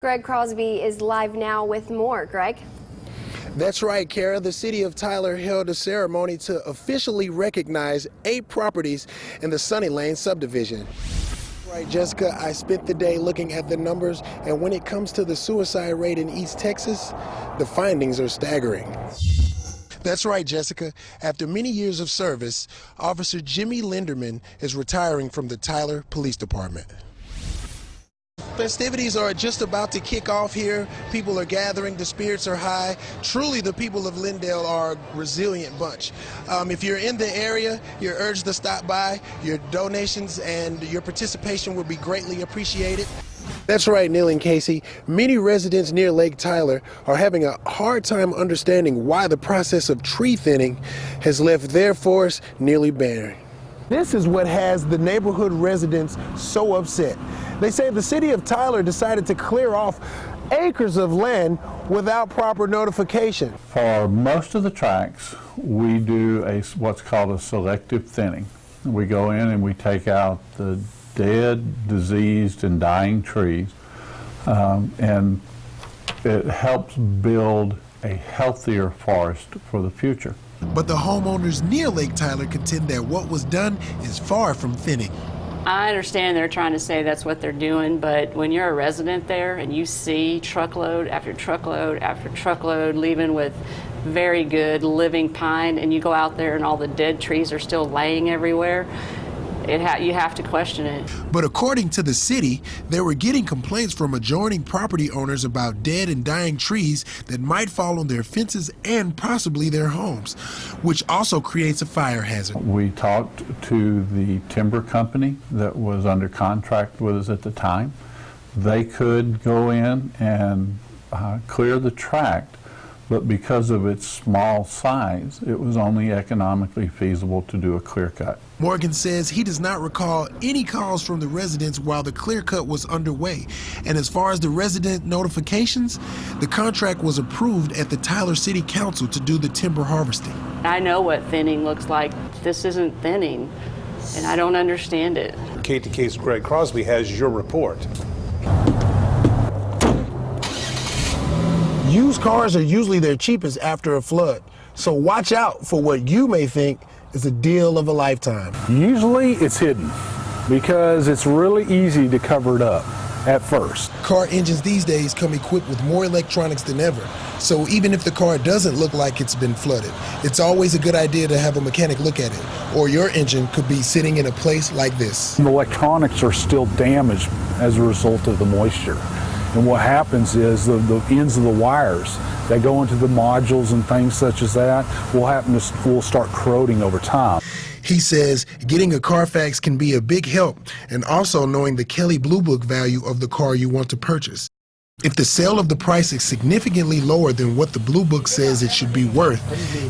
Greg Crosby is live now with more. Greg? That's right, Kara. The city of Tyler held a ceremony to officially recognize 8 properties in the Sunny Lane subdivision. Right, Jessica, I spent the day looking at the numbers, and when it comes to the suicide rate in East Texas, the findings are staggering. That's right, Jessica. After many years of service, Officer Jimmy Linderman is retiring from the Tyler Police Department. Festivities are just about to kick off here. People are gathering, the spirits are high. Truly, the people of Lindale are a resilient bunch. If you're in the area, you're urged to stop by. Your donations and your participation will be greatly appreciated. That's right, Neil and Casey. Many residents near Lake Tyler are having a hard time understanding why the process of tree thinning has left their forest nearly barren. This is what has the neighborhood residents so upset. They say the city of Tyler decided to clear off acres of land without proper notification. For most of the tracks, we do what's called a selective thinning. We go in and we take out the dead, diseased, and dying trees, and it helps build a healthier forest for the future. But the homeowners near Lake Tyler contend that what was done is far from thinning. I understand they're trying to say that's what they're doing, but when you're a resident there and you see truckload after truckload after truckload leaving with very good living pine, and you go out there and all the dead trees are still laying everywhere, you have to question it. But according to the city, they were getting complaints from adjoining property owners about dead and dying trees that might fall on their fences and possibly their homes, which also creates a fire hazard. We talked to the timber company that was under contract with us at the time. They could go in and clear the tract, but because of its small size, it was only economically feasible to do a clear cut. Morgan says he does not recall any calls from the residents while the clear cut was underway. And as far as the resident notifications, the contract was approved at the Tyler City Council to do the timber harvesting. I know what thinning looks like. This isn't thinning, and I don't understand it. KTK's Greg Crosby has your report. Used cars are usually their cheapest after a flood, so watch out for what you may think is a deal of a lifetime. Usually it's hidden because it's really easy to cover it up at first. Car engines these days come equipped with more electronics than ever, so even if the car doesn't look like it's been flooded, it's always a good idea to have a mechanic look at it, or your engine could be sitting in a place like this. The electronics are still damaged as a result of the moisture. And what happens is the ends of the wires that go into the modules and things such as that will start corroding over time. He says getting a Carfax can be a big help, and also knowing the Kelley Blue Book value of the car you want to purchase. If the sale of the price is significantly lower than what the Blue Book says it should be worth,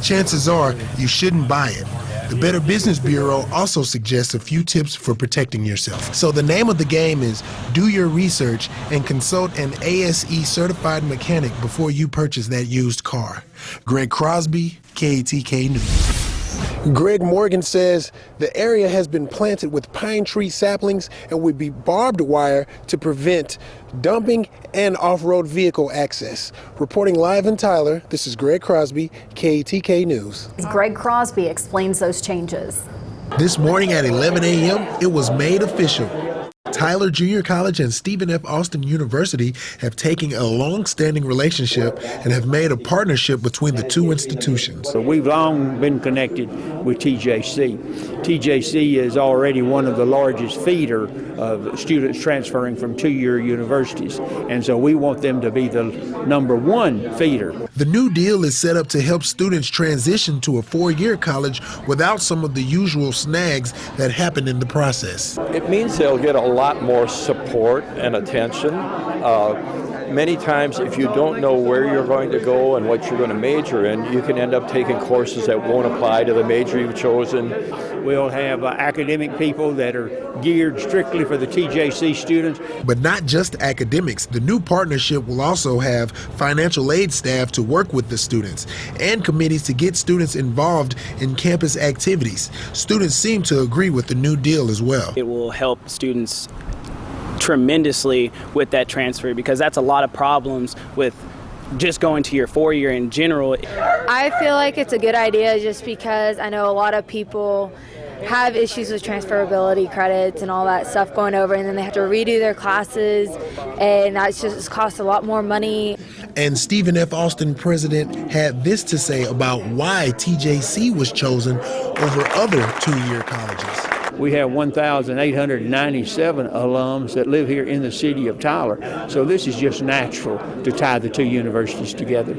chances are you shouldn't buy it. The Better Business Bureau also suggests a few tips for protecting yourself. So the name of the game is do your research and consult an ASE certified mechanic before you purchase that used car. Greg Crosby, KTK News. Greg Morgan says the area has been planted with pine tree saplings and would be barbed wire to prevent dumping and off-road vehicle access. Reporting live in Tyler, this is Greg Crosby, KTK News. Greg Crosby explains those changes. This morning at 11 a.m., it was made official. Tyler Junior College and Stephen F. Austin University have taken a long-standing relationship and have made a partnership between the two institutions. So we've long been connected with TJC. TJC is already one of the largest feeder of students transferring from two-year universities, and so we want them to be the #1 feeder. The new deal is set up to help students transition to a 4-year college without some of the usual snags that happen in the process. It means they'll get a lot more support and attention. Many times, if you don't know where you're going to go and what you're going to major in, you can end up taking courses that won't apply to the major you've chosen. We'll have academic people that are geared strictly for the TJC students. But not just academics. The new partnership will also have financial aid staff to work with the students and committees to get students involved in campus activities. Students seem to agree with the new deal as well. It will help students tremendously with that transfer, because that's a lot of problems with just going to your 4-year in general. I feel like it's a good idea just because I know a lot of people have issues with transferability credits and all that stuff going over, and then they have to redo their classes, and that just costs a lot more money. And Stephen F. Austin, president, had this to say about why TJC was chosen over other two-year colleges. We have 1,897 alums that live here in the city of Tyler, so this is just natural to tie the two universities together.